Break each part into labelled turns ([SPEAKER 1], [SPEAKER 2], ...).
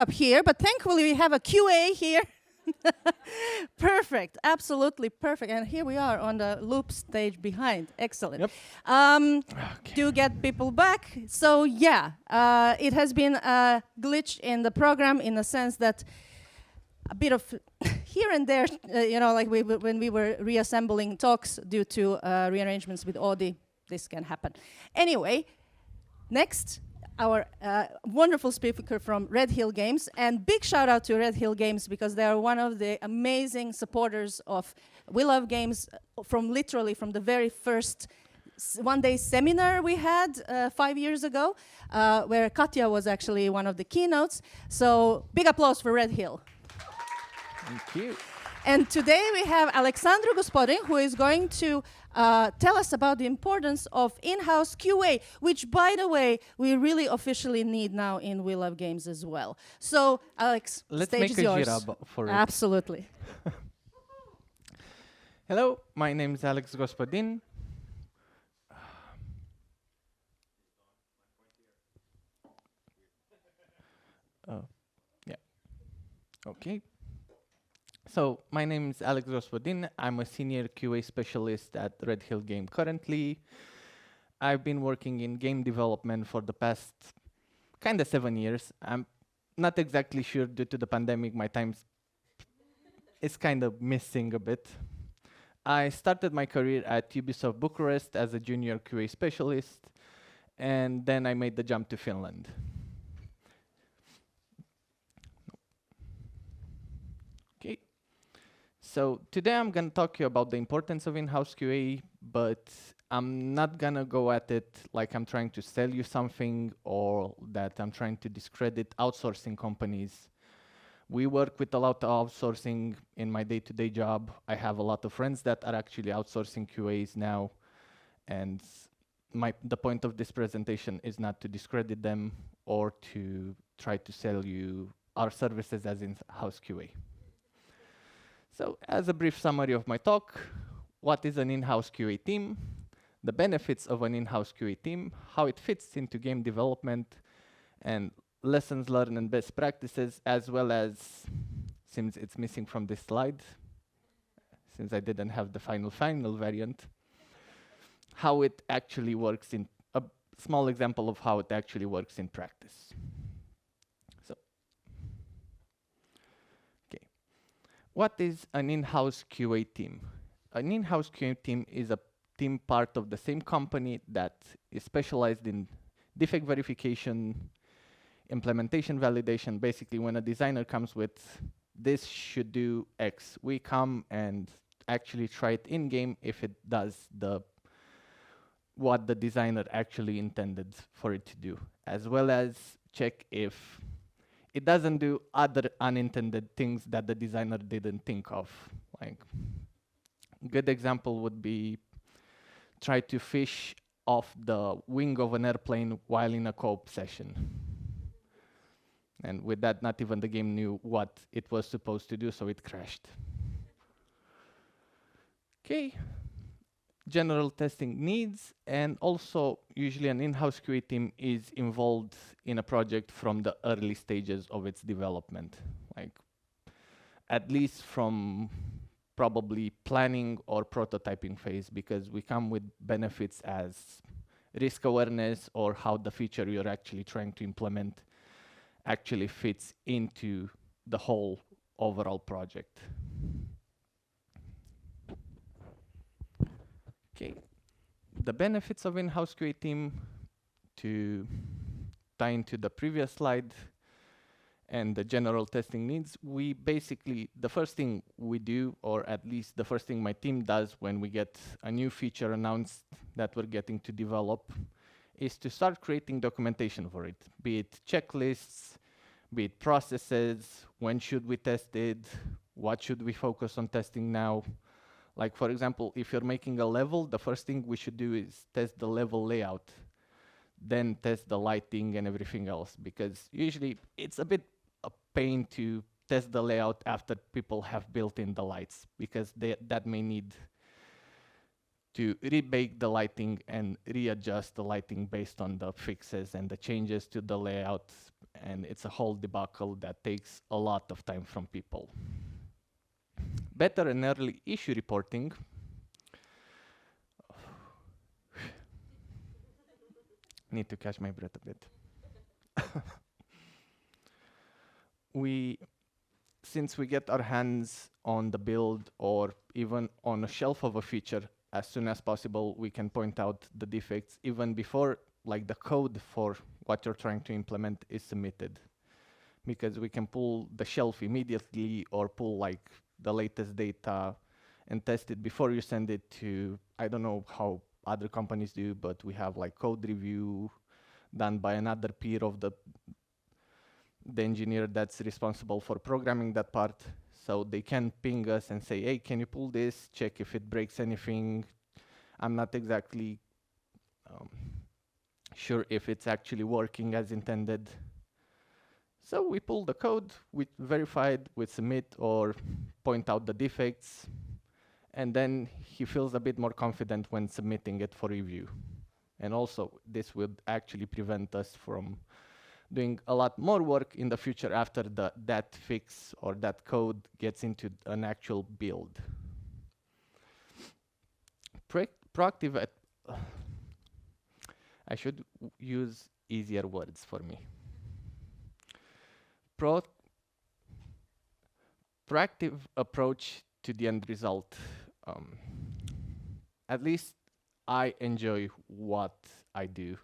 [SPEAKER 1] up here, but thankfully we have a QA here. Perfect, absolutely perfect. And here we are on the loop stage behind. Excellent.
[SPEAKER 2] Yep. Okay.
[SPEAKER 1] Do get people back. So yeah, it has been a glitch in the program in the sense that a bit of here and there, like when we were reassembling talks due to rearrangements with Audi, this can happen. Anyway, next, our wonderful speaker from Red Hill Games, and big shout out to Red Hill Games because they are one of the amazing supporters of We Love Games from the very first one-day seminar we had 5 years ago, where Katja was actually one of the keynotes. So big applause for Red Hill.
[SPEAKER 2] Thank you.
[SPEAKER 1] And today we have Alexandru, Gospodin, who is going to tell us about the importance of in-house QA, which, by the way, we really officially need now in We Love Games as well. So, Alex,
[SPEAKER 2] Let's
[SPEAKER 1] stage
[SPEAKER 2] make
[SPEAKER 1] is
[SPEAKER 2] a
[SPEAKER 1] yours.
[SPEAKER 2] gira for it.
[SPEAKER 1] Absolutely.
[SPEAKER 2] Hello, my name is Alex Gospodin. Yeah. Okay. So my name is Alex Gospodin. I'm a senior QA specialist at Red Hill Game currently. I've been working in game development for the past kind of 7 years. I'm not exactly sure due to the pandemic, my time is kind of missing a bit. I started my career at Ubisoft Bucharest as a junior QA specialist, and then I made the jump to Finland. Okay. So today I'm going to talk to you about the importance of in-house QA, but I'm not going to go at it like I'm trying to sell you something or that I'm trying to discredit outsourcing companies. We work with a lot of outsourcing in my day-to-day job. I have a lot of friends that are actually outsourcing QAs now, and the point of this presentation is not to discredit them or to try to sell you our services as in-house QA. So as a brief summary of my talk, what is an in-house QA team? The benefits of an in-house QA team, how it fits into game development, and lessons learned and best practices, as well as, since it's missing from this slide, since I didn't have the final variant, how it actually works in a small example of how it actually works in practice. So, okay. What is an in-house QA team? An in-house QA team is a team part of the same company that is specialized in defect verification, implementation validation. Basically, when a designer comes with, this should do X, we come and actually try it in-game if it does what the designer actually intended for it to do, as well as check if it doesn't do other unintended things that the designer didn't think of. Like, a good example would be try to fish off the wing of an airplane while in a co-op session. And with that, not even the game knew what it was supposed to do, so it crashed. Okay. General testing needs, and also usually an in-house QA team is involved in a project from the early stages of its development, like at least from probably planning or prototyping phase, because we come with benefits as risk awareness or how the feature you're actually trying to implement actually fits into the whole overall project. Okay, the benefits of in-house QA team, to tie into the previous slide and the general testing needs, we basically, the first thing we do, or at least the first thing my team does when we get a new feature announced that we're getting to develop, is to start creating documentation for it, be it checklists, be it processes, when should we test it, what should we focus on testing now. Like, for example, if you're making a level, the first thing we should do is test the level layout, then test the lighting and everything else, because usually it's a bit a pain to test the layout after people have built in the lights, because that may need to rebake the lighting and readjust the lighting based on the fixes and the changes to the layout. And it's a whole debacle that takes a lot of time from people. Better and early issue reporting. Need to catch my breath a bit. Since we get our hands on the build or even on a shelf of a feature as soon as possible, we can point out the defects even before like the code for what you're trying to implement is submitted, because we can pull the shelf immediately or pull like the latest data and test it before you send it to, I don't know how other companies do, but we have like code review done by another peer of the engineer that's responsible for programming that part. So they can ping us and say, hey, can you pull this, check if it breaks anything. I'm not exactly sure if it's actually working as intended. So we pull the code, we verify it, we submit or point out the defects, and then he feels a bit more confident when submitting it for review. And also, this would actually prevent us from doing a lot more work in the future after that fix or that code gets into an actual build. Proactive I should use easier words for me. Proactive approach to the end result. At least I enjoy what I do.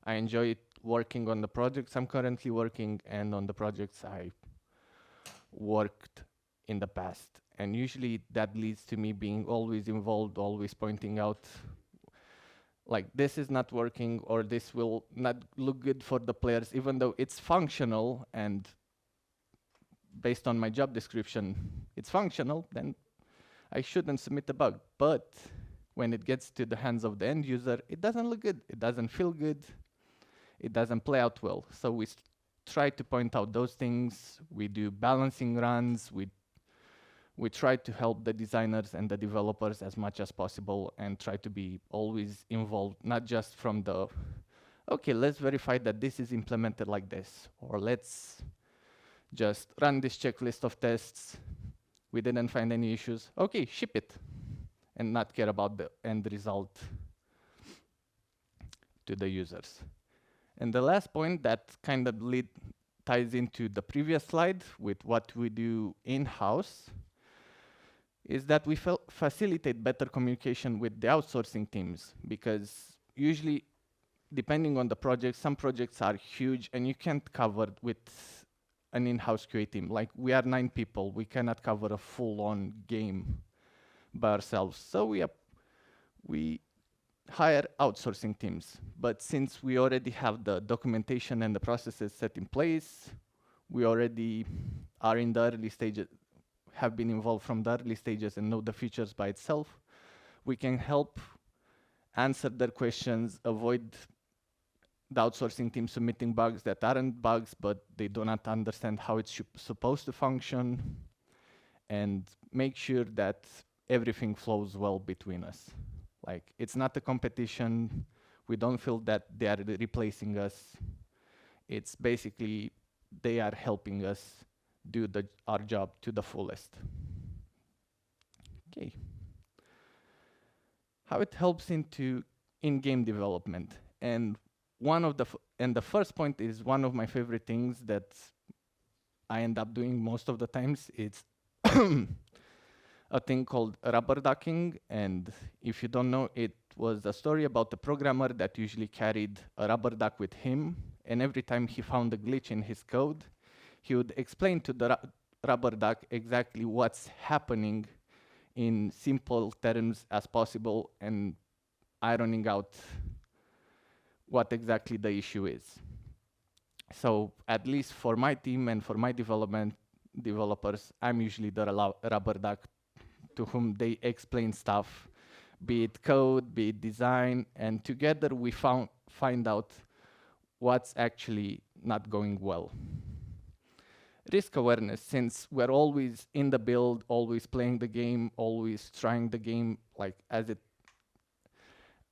[SPEAKER 2] I enjoy working on the projects I'm currently working and on the projects I worked in the past. And usually that leads to me being always involved, always pointing out like this is not working or this will not look good for the players, even though it's functional and based on my job description, it's functional, then I shouldn't submit a bug. But when it gets to the hands of the end user, it doesn't look good, it doesn't feel good, it doesn't play out well. So we try to point out those things, we do balancing runs, we try to help the designers and the developers as much as possible and try to be always involved, not just from the, okay, let's verify that this is implemented like this, or let's just run this checklist of tests, we didn't find any issues, okay, ship it, and not care about the end result to the users. And the last point that kind of ties into the previous slide with what we do in-house is that we facilitate better communication with the outsourcing teams, because usually, depending on the project, some projects are huge and you can't cover with an in-house QA team. Like we are 9 people, we cannot cover a full-on game by ourselves. So we hire outsourcing teams. But since we already have the documentation and the processes set in place, we already are in the early stages, have been involved from the early stages and know the features by itself, we can help answer their questions, avoid the outsourcing team submitting bugs that aren't bugs, but they do not understand how it's supposed to function, and make sure that everything flows well between us. Like, it's not a competition. We don't feel that they are replacing us. It's basically they are helping us do our job to the fullest. Okay. How it helps into in-game development. And the first point is one of my favorite things that I end up doing most of the times. It's a thing called rubber ducking. And if you don't know, it was a story about a programmer that usually carried a rubber duck with him. And every time he found a glitch in his code, he would explain to the rubber duck exactly what's happening in simple terms as possible and ironing out what exactly the issue is. So at least for my team and for my developers, I'm usually the rubber duck to whom they explain stuff, be it code, be it design, and together we find out what's actually not going well. Risk awareness, since we're always in the build, always playing the game, always trying the game like as it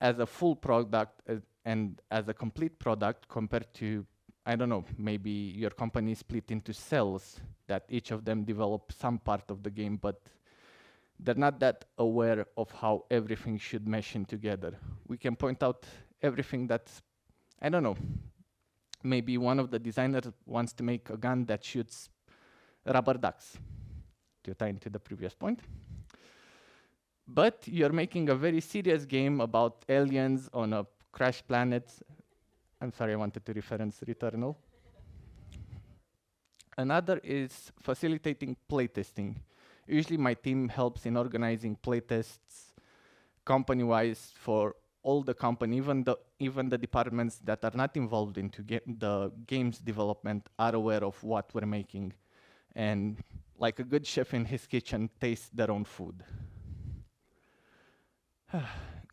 [SPEAKER 2] as a full product and as a complete product compared to, I don't know, maybe your company is split into cells that each of them develop some part of the game, but they're not that aware of how everything should mesh in together. We can point out everything that's, I don't know, maybe one of the designers wants to make a gun that shoots rubber ducks, to tie into the previous point. But you're making a very serious game about aliens on a crashed planet. I'm sorry, I wanted to reference Returnal. Another is facilitating playtesting. Usually my team helps in organizing playtests company-wise for all the company, even the departments that are not involved into the games development are aware of what we're making. And like a good chef in his kitchen, tastes their own food.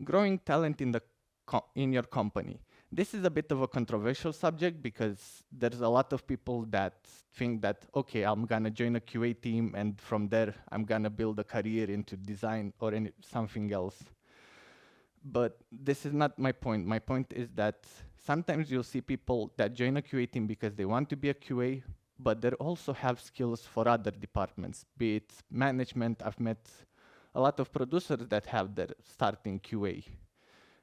[SPEAKER 2] Growing talent in your company. This is a bit of a controversial subject because there's a lot of people that think that, okay, I'm gonna join a QA team and from there I'm gonna build a career into design or something else. But this is not my point. My point is that sometimes you'll see people that join a QA team because they want to be a QA, but they also have skills for other departments, be it management. I've met a lot of producers that have their start in QA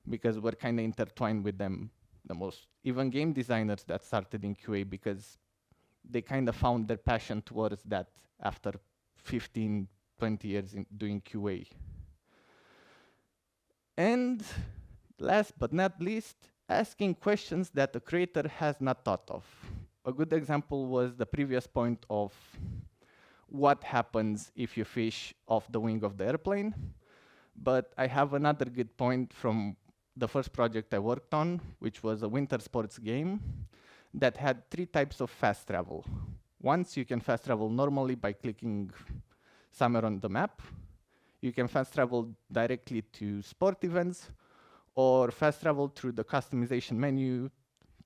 [SPEAKER 2] because we're kind of intertwined with them the most. Even game designers that started in QA because they kind of found their passion towards that after 15, 20 years in doing QA. And last but not least, asking questions that the creator has not thought of. A good example was the previous point of what happens if you fish off the wing of the airplane. But I have another good point from the first project I worked on, which was a winter sports game that had 3 types of fast travel. Once you can fast travel normally by clicking somewhere on the map. You can fast travel directly to sport events or fast travel through the customization menu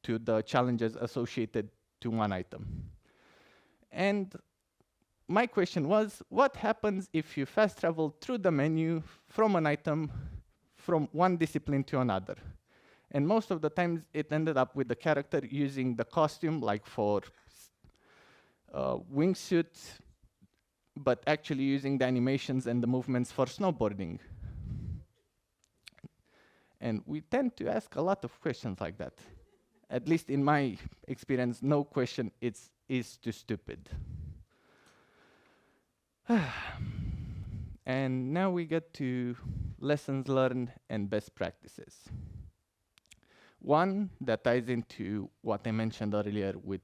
[SPEAKER 2] to the challenges associated to one item. And my question was, what happens if you fast travel through the menu from an item from one discipline to another? And most of the times it ended up with the character using the costume, like for wingsuit, but actually using the animations and the movements for snowboarding. And we tend to ask a lot of questions like that. At least in my experience, no question is too stupid. And now we get to lessons learned and best practices. One that ties into what I mentioned earlier with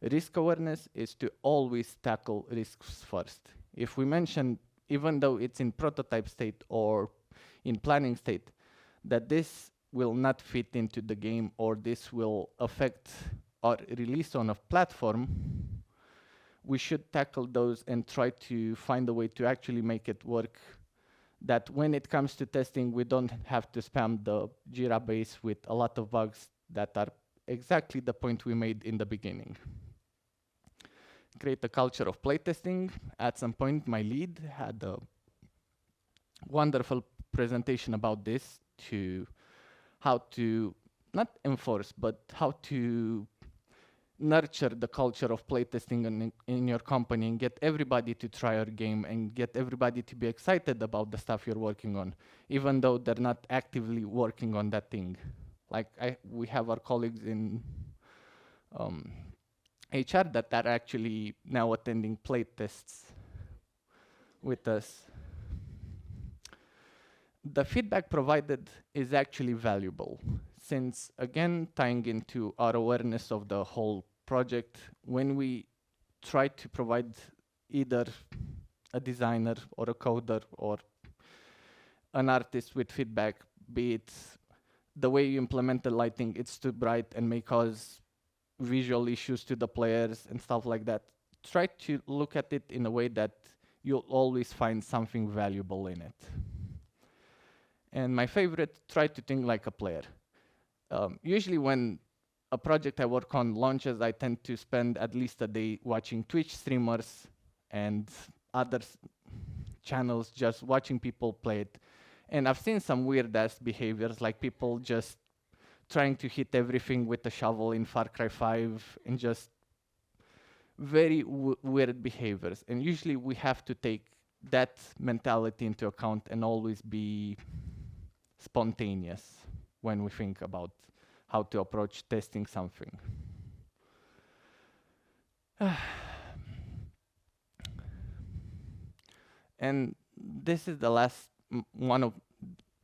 [SPEAKER 2] risk awareness is to always tackle risks first. If we mention, even though it's in prototype state or in planning state, that this will not fit into the game or this will affect our release on a platform, we should tackle those and try to find a way to actually make it work, that when it comes to testing, we don't have to spam the Jira base with a lot of bugs that are exactly the point we made in the beginning. Create a culture of playtesting. At some point, my lead had a wonderful presentation about this, to how to not enforce, but how to nurture the culture of playtesting in your company and get everybody to try your game and get everybody to be excited about the stuff you're working on, even though they're not actively working on that thing. Like we have our colleagues in HR that are actually now attending playtests with us. The feedback provided is actually valuable, since again, tying into our awareness of the whole project, when we try to provide either a designer or a coder or an artist with feedback, be it the way you implement the lighting, it's too bright and may cause visual issues to the players and stuff like that. Try to look at it in a way that you'll always find something valuable in it. And my favorite, try to think like a player. Usually when a project I work on launches, I tend to spend at least a day watching Twitch streamers and other channels, just watching people play it And I've seen some weird ass behaviors, like people just trying to hit everything with a shovel in Far Cry 5 and just very weird behaviors. And usually we have to take that mentality into account and always be spontaneous when we think about how to approach testing something. And this is the last one of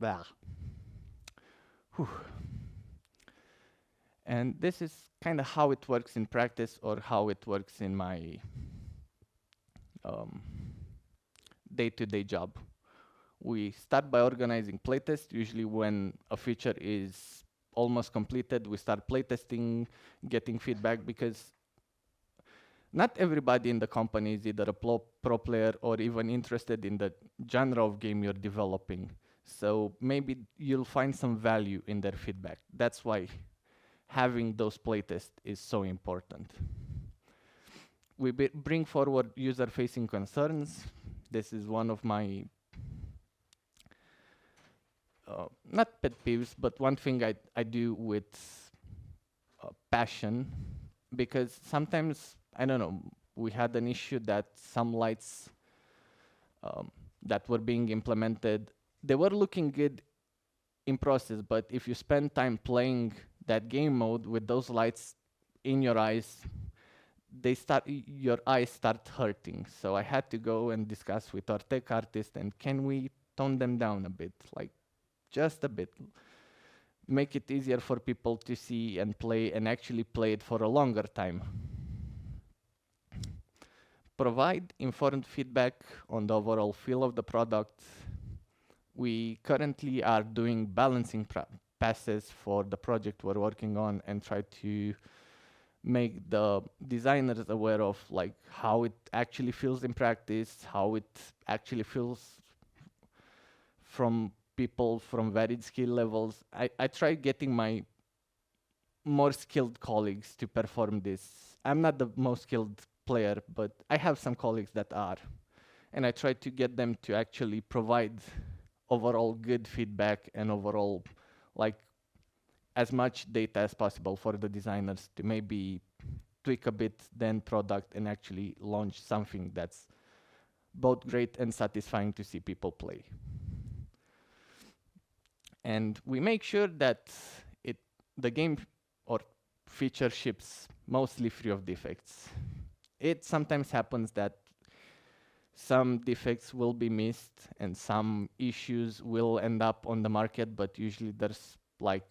[SPEAKER 2] blah. Whew. And this is kind of how it works in practice, or how it works in my day-to-day job. We start by organizing playtests. Usually when a feature is almost completed, we start playtesting, getting feedback, because not everybody in the company is either a pro player or even interested in the genre of game you're developing. So maybe you'll find some value in their feedback. That's why having those playtests is so important. We bring forward user-facing concerns. This is one of my not pet peeves, but one thing I do with passion, because sometimes, I don't know, we had an issue that some lights that were being implemented, they were looking good in process, but if you spend time playing that game mode with those lights in your eyes, your eyes start hurting. So I had to go and discuss with our tech artist, and can we tone them down a bit, like just a bit, make it easier for people to see and play, and actually play it for a longer time. Provide informed feedback on the overall feel of the product. We currently are doing balancing passes for the project we're working on, and try to make the designers aware of like how it actually feels in practice, how it actually feels from people from varied skill levels. I try getting my more skilled colleagues to perform this. I'm not the most skilled player, but I have some colleagues that are. And I try to get them to actually provide overall good feedback and overall like as much data as possible for the designers to maybe tweak a bit the end product and actually launch something that's both great and satisfying to see people play. And we make sure that the game or feature ships mostly free of defects. It sometimes happens that some defects will be missed and some issues will end up on the market, but usually there's like,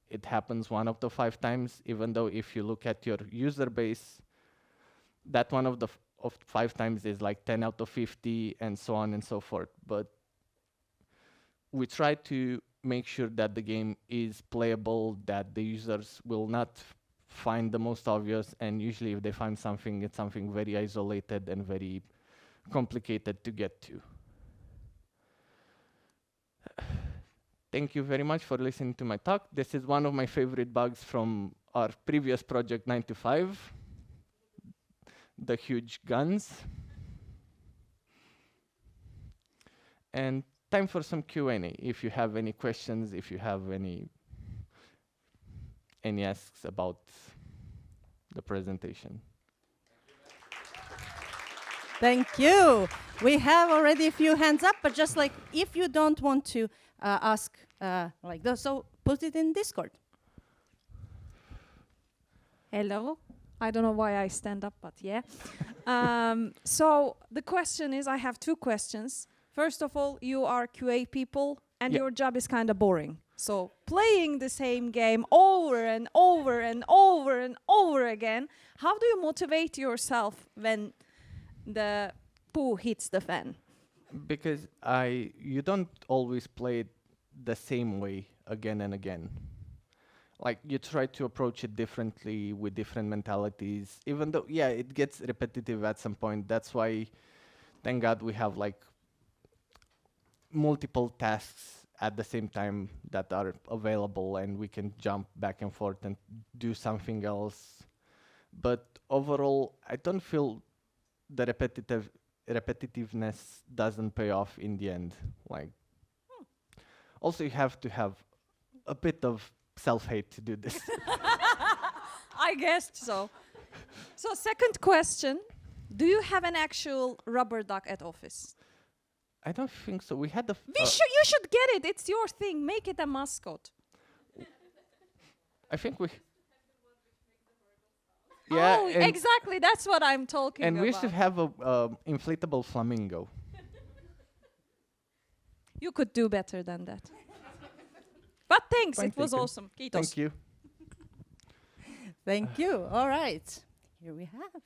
[SPEAKER 2] it happens 1 out of 5 times, even though if you look at your user base, that 1 of 5 times is like 10 out of 50 and so on and so forth. But we try to make sure that the game is playable, that the users will not find the most obvious, and usually if they find something, it's something very isolated and very complicated to get to. Thank you very much for listening to my talk. This is one of my favorite bugs from our previous project 9 to 5, the huge guns. And time for some Q&A. If you have any questions, if you have any asks about the presentation.
[SPEAKER 1] Thank you. We have already a few hands up, but just like if you don't want to ask like this, so put it in Discord.
[SPEAKER 3] Hello. I don't know why I stand up, but yeah. So the question is, I have 2 questions. First of all, you are QA people, and your job is kind of boring. So playing the same game over and over and over and over again, how do you motivate yourself when the poo hits the fan?
[SPEAKER 2] Because you don't always play it the same way again and again. Like you try to approach it differently with different mentalities, even though, yeah, it gets repetitive at some point. That's why, thank God, we have like multiple tasks at the same time that are available, and we can jump back and forth and do something else. But overall, I don't feel the repetitiveness doesn't pay off in the end. Like, Also, you have to have a bit of self-hate to do this.
[SPEAKER 3] I guessed so. So second question, do you have an actual rubber duck at office?
[SPEAKER 2] I don't think so. We had a
[SPEAKER 3] You should get it. It's your thing. Make it a mascot.
[SPEAKER 2] I think we.
[SPEAKER 3] Oh,
[SPEAKER 2] and,
[SPEAKER 3] exactly. That's what I'm talking
[SPEAKER 2] and
[SPEAKER 3] about.
[SPEAKER 2] we should have a inflatable flamingo.
[SPEAKER 3] You could do better than that. But thanks.
[SPEAKER 2] Point
[SPEAKER 3] It was
[SPEAKER 2] taken.
[SPEAKER 3] awesome. Kiitos.
[SPEAKER 2] Thank you.
[SPEAKER 1] Thank you. All right. Here we have.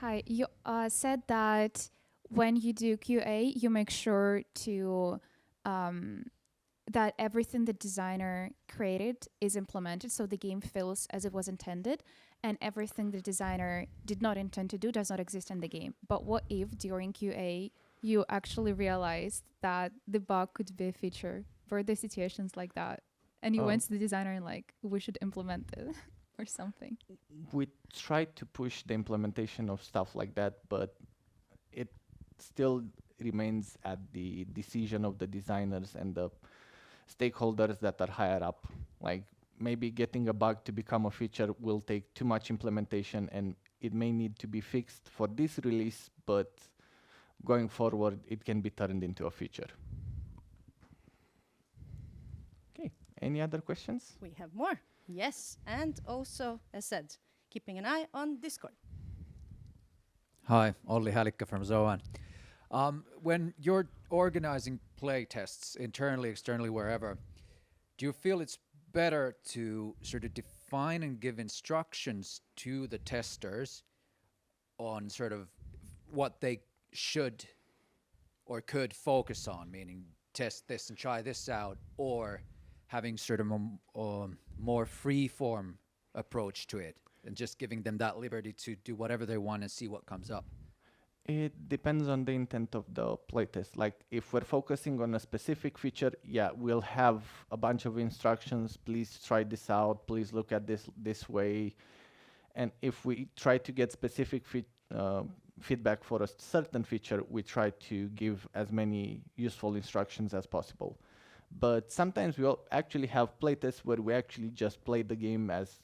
[SPEAKER 4] Hi, you said that when you do QA, you make sure to that everything the designer created is implemented, so the game feels as it was intended, and everything the designer did not intend to do does not exist in the game. But what if during QA you actually realized that the bug could be a feature? Were there situations like that? And you went to the designer and like, we should implement it or something.
[SPEAKER 2] We try to push the implementation of stuff like that, but it still remains at the decision of the designers and the stakeholders that are higher up. Like maybe getting a bug to become a feature will take too much implementation and it may need to be fixed for this release, but going forward, it can be turned into a feature. Okay, any other questions?
[SPEAKER 1] We have more. Yes, and also, as said, keeping an eye on Discord.
[SPEAKER 5] Hi, Olli Hälikkä from Zoan. When you're organizing play tests internally, externally, wherever, do you feel it's better to sort of define and give instructions to the testers on sort of what they should or could focus on, meaning test this and try this out, or having sort of a more free-form approach to it and just giving them that liberty to do whatever they want and see what comes up?
[SPEAKER 2] It depends on the intent of the playtest. Like if we're focusing on a specific feature, yeah, we'll have a bunch of instructions. Please try this out. Please look at this way. And if we try to get specific feedback for a certain feature, we try to give as many useful instructions as possible. But sometimes we'll actually have playtests where we actually just play the game as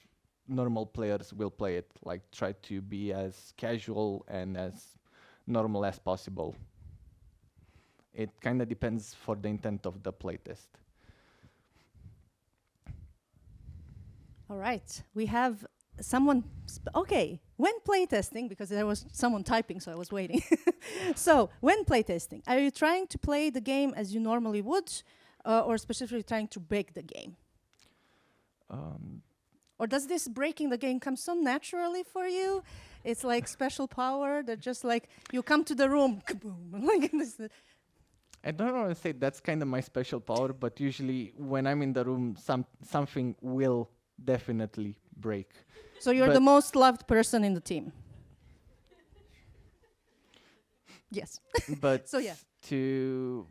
[SPEAKER 2] normal players will play it. Like try to be as casual and as normal as possible. It kind of depends for the intent of the playtest.
[SPEAKER 1] All right, we have someone. Okay, when playtesting, because there was someone typing, so I was waiting. So, when playtesting, are you trying to play the game as you normally would, or specifically trying to break the game? Or does this breaking the game come so naturally for you? It's like special power that just like you come to the room, kaboom, like this.
[SPEAKER 2] I don't want to say that's kind of my special power, but usually when I'm in the room, something will definitely break.
[SPEAKER 1] So you're the most loved person in the team. Yes.
[SPEAKER 2] But
[SPEAKER 1] So yeah.
[SPEAKER 2] to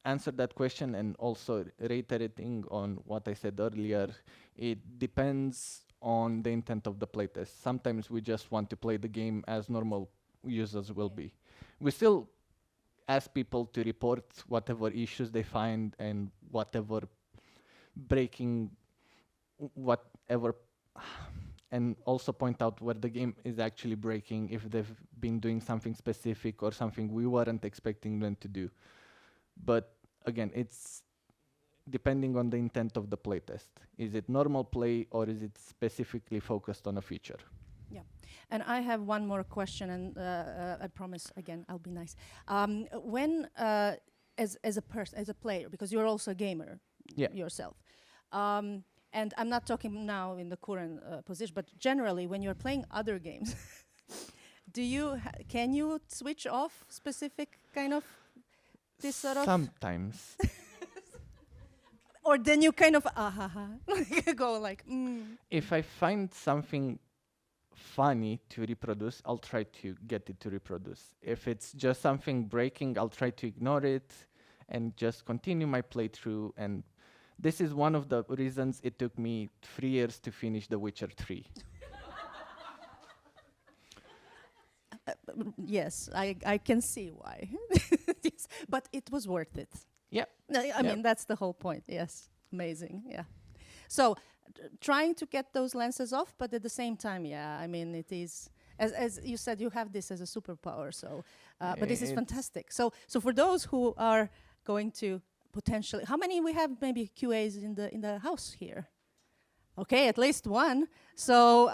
[SPEAKER 2] answer that question and also reiterating on what I said earlier, it depends on the intent of the playtest. Sometimes we just want to play the game as normal users will be. We still ask people to report whatever issues they find and whatever breaking, whatever, and also point out where the game is actually breaking, if they've been doing something specific or something we weren't expecting them to do. But again, it's depending on the intent of the playtest. Is it normal play or is it specifically focused on a feature?
[SPEAKER 1] Yeah, and I have one more question, and I promise again I'll be nice. When as a person, as a player, because you're also a gamer yourself, and I'm not talking now in the current position, but generally when you're playing other games, can you switch off specific kind of this sort of?
[SPEAKER 2] Sometimes.
[SPEAKER 1] Or then you kind of go like.
[SPEAKER 2] If I find something funny to reproduce, I'll try to get it to reproduce. If it's just something breaking, I'll try to ignore it and just continue my playthrough. And this is one of the reasons it took me 3 years to finish The Witcher 3.
[SPEAKER 1] Yes, I can see why. Yes, but it was worth it.
[SPEAKER 2] Yeah.
[SPEAKER 1] I mean, that's the whole point. Yes, amazing. Yeah. So, trying to get those lenses off, but at the same time, yeah, I mean, it is, as you said, you have this as a superpower. So, but this is
[SPEAKER 2] It's-
[SPEAKER 1] fantastic. So for those who are going to potentially, how many we have maybe QAs in the house here? Okay, at least one. So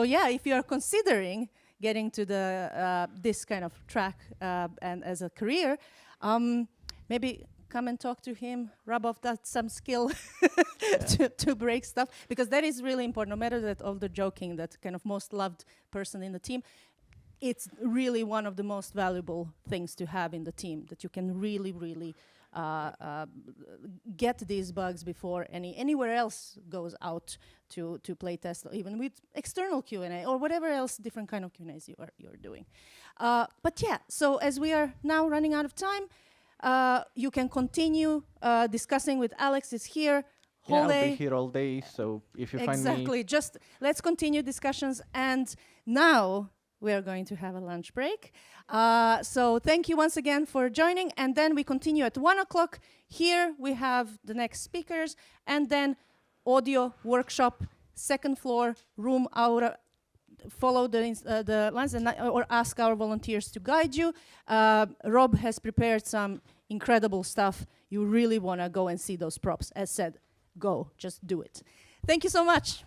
[SPEAKER 1] yeah, if you are considering getting to the this kind of track and as a career, maybe come and talk to him, rub off that some skill to break stuff, because that is really important. No matter that all the joking, that kind of most loved person in the team, it's really one of the most valuable things to have in the team, that you can really get these bugs before anywhere else goes out to play test, or even with external Q&A or whatever else different kind of Q&As you're doing. But yeah, so as we are now running out of time, you can continue discussing with Alex. Is here whole
[SPEAKER 2] I'll
[SPEAKER 1] day.
[SPEAKER 2] be here all day, so if you find me...
[SPEAKER 1] Exactly. Just let's continue discussions. And now we are going to have a lunch break. So thank you once again for joining. And then we continue at 1 o'clock. Here we have the next speakers. And then audio workshop, second floor, room Aura. Follow the lines or ask our volunteers to guide you. Rob has prepared some incredible stuff. You really want to go and see those props. As said, go, just do it. Thank you so much.